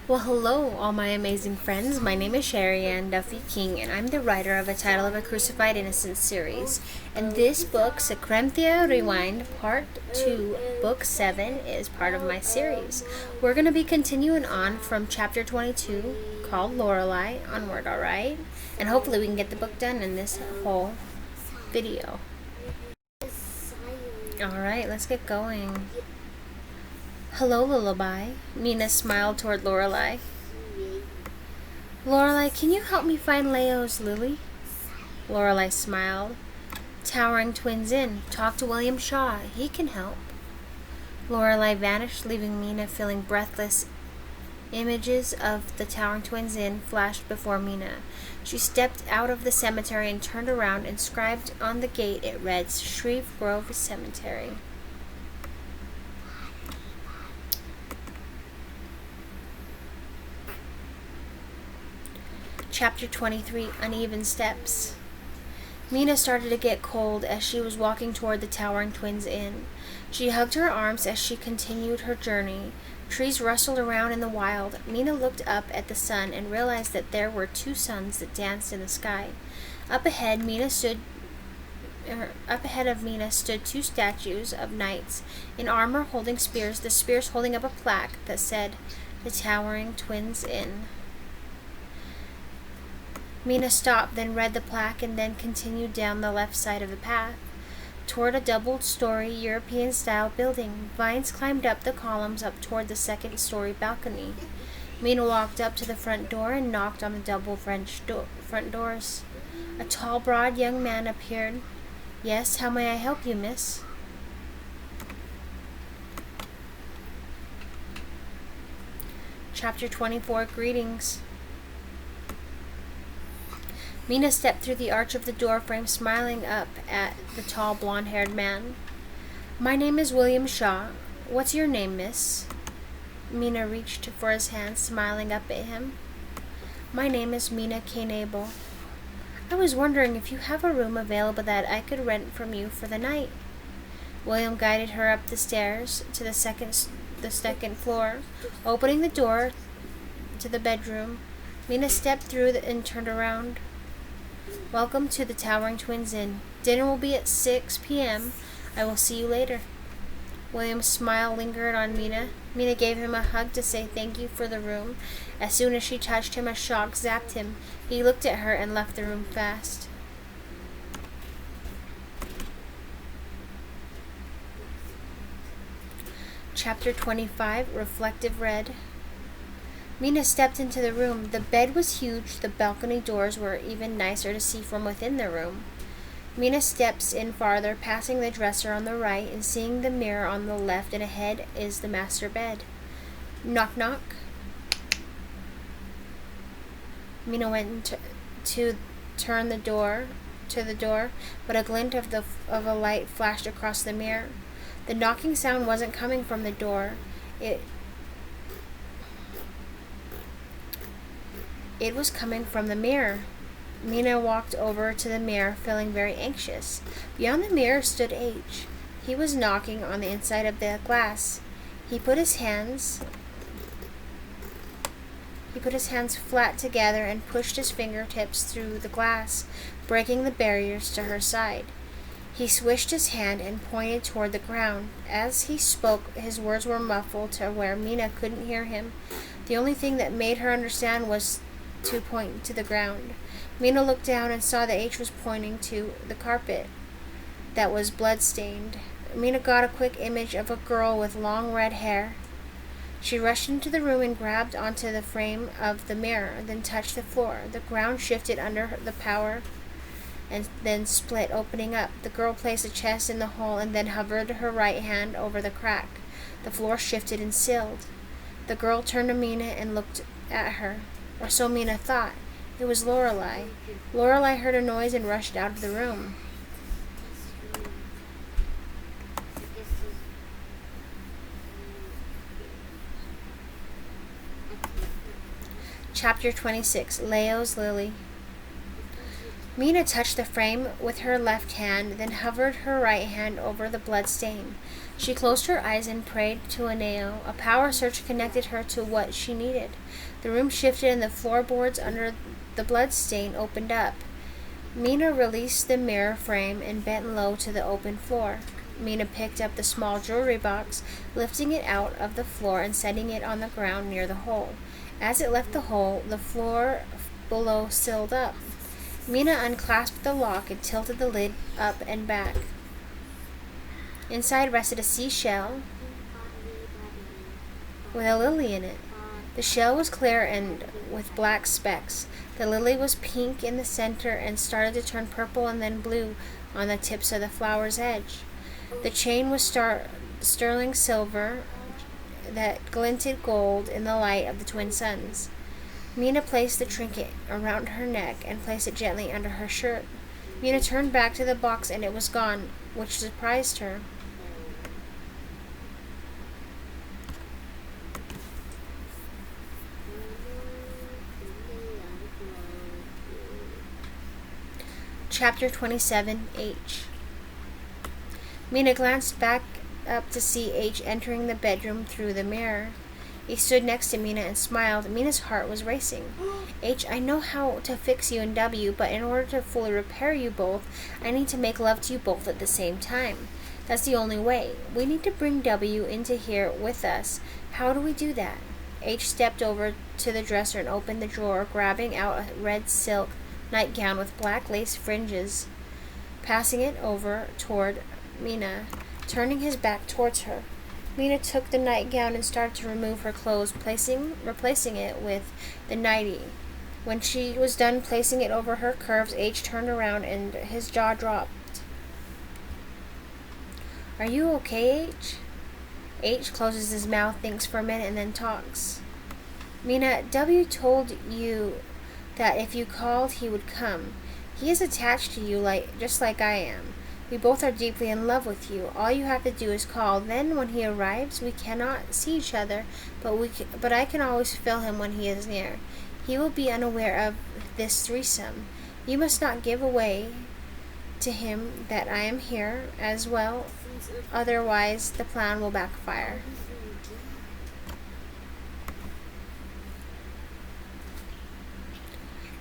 Well, hello, all my amazing friends. My name is SherriAnneDuffy-King, and I'm the writer of A Title of a Crucified Innocent series. And this book, Secremthia Rewind, Part 2, Book 7, is part of my series. We're going to be continuing on from Chapter 22, called Lorelei, onward, alright? And hopefully we can get the book done in this whole video. Alright, let's get going. Hello, Lullaby. Mina smiled toward Lorelei. Lorelei, can you help me find Leo's lily? Lorelei smiled. Towering Twins Inn. Talk to William Shaw. He can help. Lorelei vanished, leaving Mina feeling breathless. Images of the Towering Twins Inn flashed before Mina. She stepped out of the cemetery and turned around. Inscribed on the gate it read, Shreve Grove Cemetery. Chapter 23, Uneven Steps. Mina started to get cold as she was walking toward the Towering Twins Inn. She hugged her arms as she continued her journey. Trees rustled around in the wild. Mina looked up at the sun and realized that there were two suns that danced in the sky. Up ahead of Mina stood two statues of knights in armor holding spears, the spears holding up a plaque that said, The Towering Twins Inn. Mina stopped, then read the plaque, and then continued down the left side of the path toward a double-story European-style building. Vines climbed up the columns up toward the second-story balcony. Mina walked up to the front door and knocked on the double French front doors. A tall, broad young man appeared. Yes, how may I help you, miss? Chapter 24, Greetings. Mina stepped through the arch of the doorframe, smiling up at the tall, blonde-haired man. My name is William Shaw. What's your name, miss? Mina reached for his hand, smiling up at him. My name is Mina Abel. I was wondering if you have a room available that I could rent from you for the night. William guided her up the stairs to the second floor. Opening the door to the bedroom, Mina stepped through and turned around. Welcome to the Towering Twins Inn. Dinner will be at 6 p.m. I will see you later. William's smile lingered on Mina. Mina gave him a hug to say thank you for the room. As soon as she touched him, a shock zapped him. He looked at her and left the room fast. Chapter 25, Reflective Red. Mina stepped into the room. The bed was huge. The balcony doors were even nicer to see from within the room. Mina steps in farther, passing the dresser on the right and seeing the mirror on the left, and ahead is the master bed. Knock, knock. Mina went to turn the door, but a glint of a light flashed across the mirror. The knocking sound wasn't coming from the door. It was coming from the mirror. Mina walked over to the mirror, feeling very anxious. Beyond the mirror stood H. He was knocking on the inside of the glass. He put his hands flat together and pushed his fingertips through the glass, breaking the barriers to her side. He swished his hand and pointed toward the ground. As he spoke, his words were muffled to where Mina couldn't hear him. The only thing that made her understand was to point to the ground. Mina looked down and saw that H was pointing to the carpet that was blood-stained. Mina got a quick image of a girl with long red hair. She rushed into the room and grabbed onto the frame of the mirror, then touched the floor. The ground shifted under the power and then split, opening up. The girl placed a chest in the hole and then hovered her right hand over the crack. The floor shifted and sealed. The girl turned to Mina and looked at her. Or so Mina thought. It was Lorelei. Lorelei heard a noise and rushed out of the room. Chapter 26, Leo's Lily. Mina touched the frame with her left hand, then hovered her right hand over the blood stain. She closed her eyes and prayed to Aneo. A power surge connected her to what she needed. The room shifted and the floorboards under the bloodstain opened up. Mina released the mirror frame and bent low to the open floor. Mina picked up the small jewelry box, lifting it out of the floor and setting it on the ground near the hole. As it left the hole, the floor below sealed up. Mina unclasped the lock and tilted the lid up and back. Inside rested a seashell with a lily in it. The shell was clear and with black specks. The lily was pink in the center and started to turn purple and then blue on the tips of the flower's edge. The chain was sterling silver that glinted gold in the light of the twin suns. Mina placed the trinket around her neck and placed it gently under her shirt. Mina turned back to the box and it was gone, which surprised her. Chapter 27, H. Mina glanced back up to see H entering the bedroom through the mirror. He stood next to Mina and smiled. Mina's heart was racing. H, I know how to fix you and W, but in order to fully repair you both, I need to make love to you both at the same time. That's the only way. We need to bring W into here with us. How do we do that? H stepped over to the dresser and opened the drawer, grabbing out a red silk nightgown with black lace fringes, passing it over toward Mina, turning his back towards her. Mina took the nightgown and started to remove her clothes, replacing it with the nightie. When she was done placing it over her curves, H turned around and his jaw dropped. Are you okay, H? H closes his mouth, thinks for a minute, and then talks. Mina, W told you that if you called, he would come. He is attached to you just like I am. We both are deeply in love with you. All you have to do is call. Then when he arrives, we cannot see each other, but I can always feel him when he is near. He will be unaware of this threesome. You must not give away to him that I am here as well, otherwise the plan will backfire.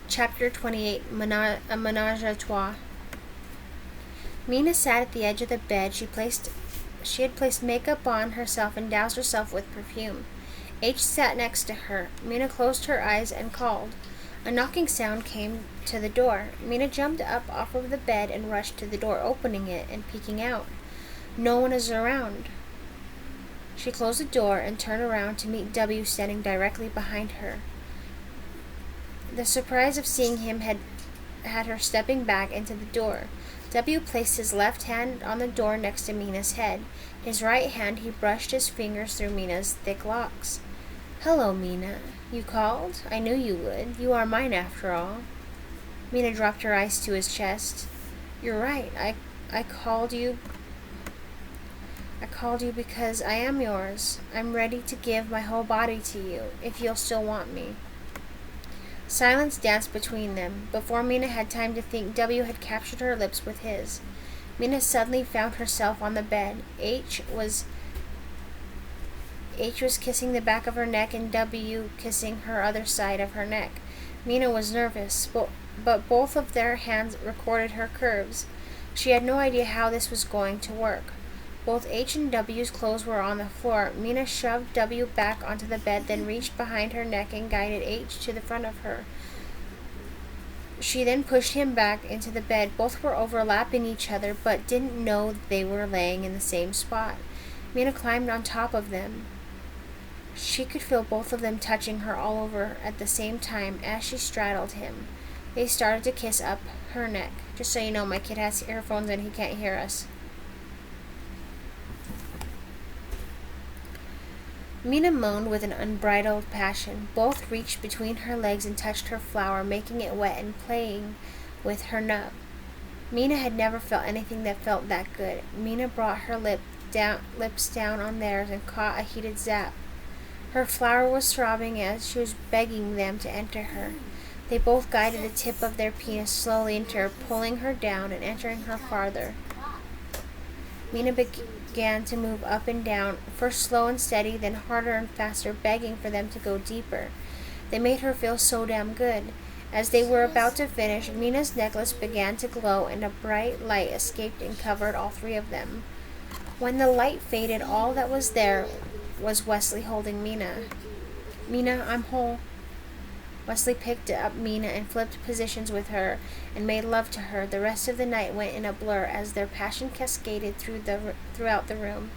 Chapter 28, A Ménage à Trois. Mina sat at the edge of the bed. She had placed makeup on herself and doused herself with perfume. H sat next to her. Mina closed her eyes and called. A knocking sound came to the door. Mina jumped up off of the bed and rushed to the door, opening it and peeking out. No one is around. She closed the door and turned around to meet W standing directly behind her. The surprise of seeing him had her stepping back into the door. W placed his left hand on the door next to Mina's head. His right hand he brushed his fingers through Mina's thick locks. Hello, Mina. You called? I knew you would. You are mine after all. Mina dropped her eyes to his chest. You're right. I called you because I am yours. I'm ready to give my whole body to you, if you'll still want me. Silence danced between them. Before Mina had time to think, W had captured her lips with his. Mina suddenly found herself on the bed. H was kissing the back of her neck and W kissing her other side of her neck. Mina was nervous, but both of their hands recorded her curves. She had no idea how this was going to work. Both H and W's clothes were on the floor. Mina shoved W back onto the bed, then reached behind her neck and guided H to the front of her. She then pushed him back into the bed. Both were overlapping each other, but didn't know they were laying in the same spot. Mina climbed on top of them. She could feel both of them touching her all over at the same time as she straddled him. They started to kiss up her neck. Just so you know, my kid has earphones and he can't hear us. Mina moaned with an unbridled passion. Both reached between her legs and touched her flower, making it wet and playing with her nub. Mina had never felt anything that felt that good. Mina brought her lips down on theirs and caught a heated zap. Her flower was throbbing as she was begging them to enter her. They both guided the tip of their penis slowly into her, pulling her down and entering her farther. Mina began to move up and down, first slow and steady, then harder and faster, begging for them to go deeper. They made her feel so damn good. As they were about to finish, Mina's necklace began to glow, and a bright light escaped and covered all three of them. When the light faded, all that was there was Wessley holding Mina. "Mina, I'm whole." Wessley picked up Mina and flipped positions with her and made love to her. The rest of the night went in a blur as their passion cascaded throughout the room.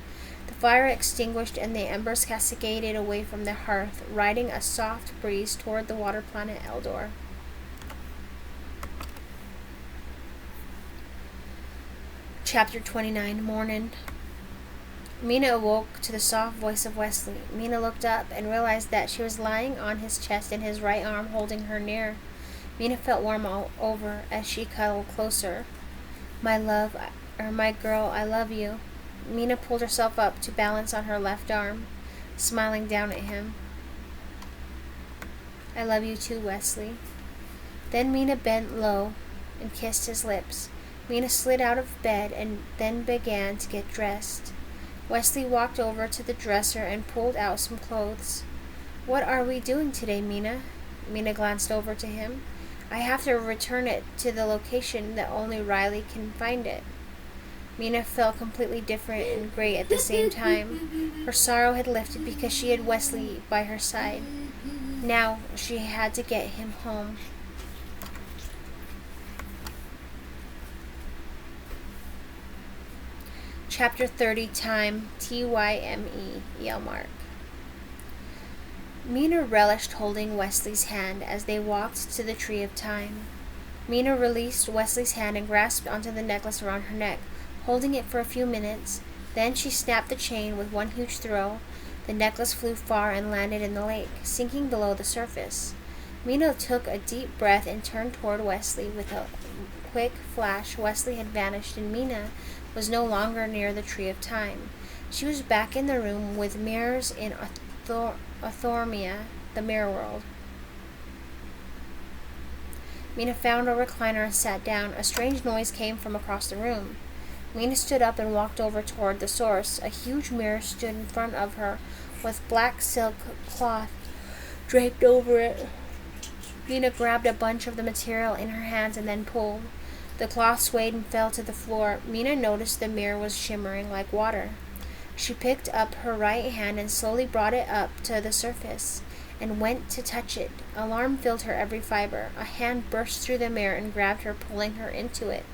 The fire extinguished and the embers cascaded away from the hearth, riding a soft breeze toward the water planet Eldor. Chapter 29, Morning. Mina awoke to the soft voice of Wessley. Mina looked up and realized that she was lying on his chest and his right arm holding her near. Mina felt warm all over as she cuddled closer. My girl, I love you." Mina pulled herself up to balance on her left arm, smiling down at him. "I love you too, Wessley." Then Mina bent low and kissed his lips. Mina slid out of bed and then began to get dressed. Wessley walked over to the dresser and pulled out some clothes. "What are we doing today, Mina?" Mina glanced over to him. "I have to return it to the location that only Riley can find it." Mina felt completely different and great at the same time. Her sorrow had lifted because she had Wessley by her side. Now she had to get him home. Chapter 30, Time, Tyme, yell mark. Mina relished holding Wesley's hand as they walked to the Tree of Time. Mina released Wesley's hand and grasped onto the necklace around her neck, holding it for a few minutes. Then she snapped the chain with one huge throw. The necklace flew far and landed in the lake, sinking below the surface. Mina took a deep breath and turned toward Wessley. With a quick flash, Wessley had vanished, and Mina was no longer near the Tree of Time. She was back in the room with mirrors in Orthormia, the mirror world. Mina found a recliner and sat down. A strange noise came from across the room. Mina stood up and walked over toward the source. A huge mirror stood in front of her with black silk cloth draped over it. Mina grabbed a bunch of the material in her hands and then pulled. The cloth swayed and fell to the floor. Mina noticed the mirror was shimmering like water. She picked up her right hand and slowly brought it up to the surface and went to touch it. Alarm filled her every fiber. A hand burst through the mirror and grabbed her, pulling her into it.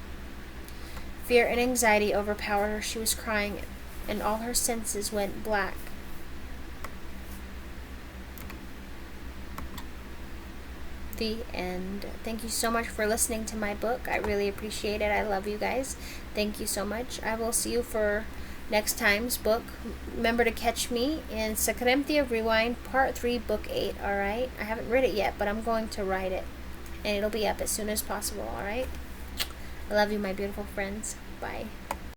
Fear and anxiety overpowered her. She was crying, and all her senses went black. The end. Thank you so much for listening to my book. I really appreciate it. I love you guys. Thank you so much. I will see you for next time's book. Remember to catch me in Secremthia Rewind Part 3, Book 8, alright? I haven't read it yet, but I'm going to write it. And it'll be up as soon as possible, alright? I love you, my beautiful friends. Bye.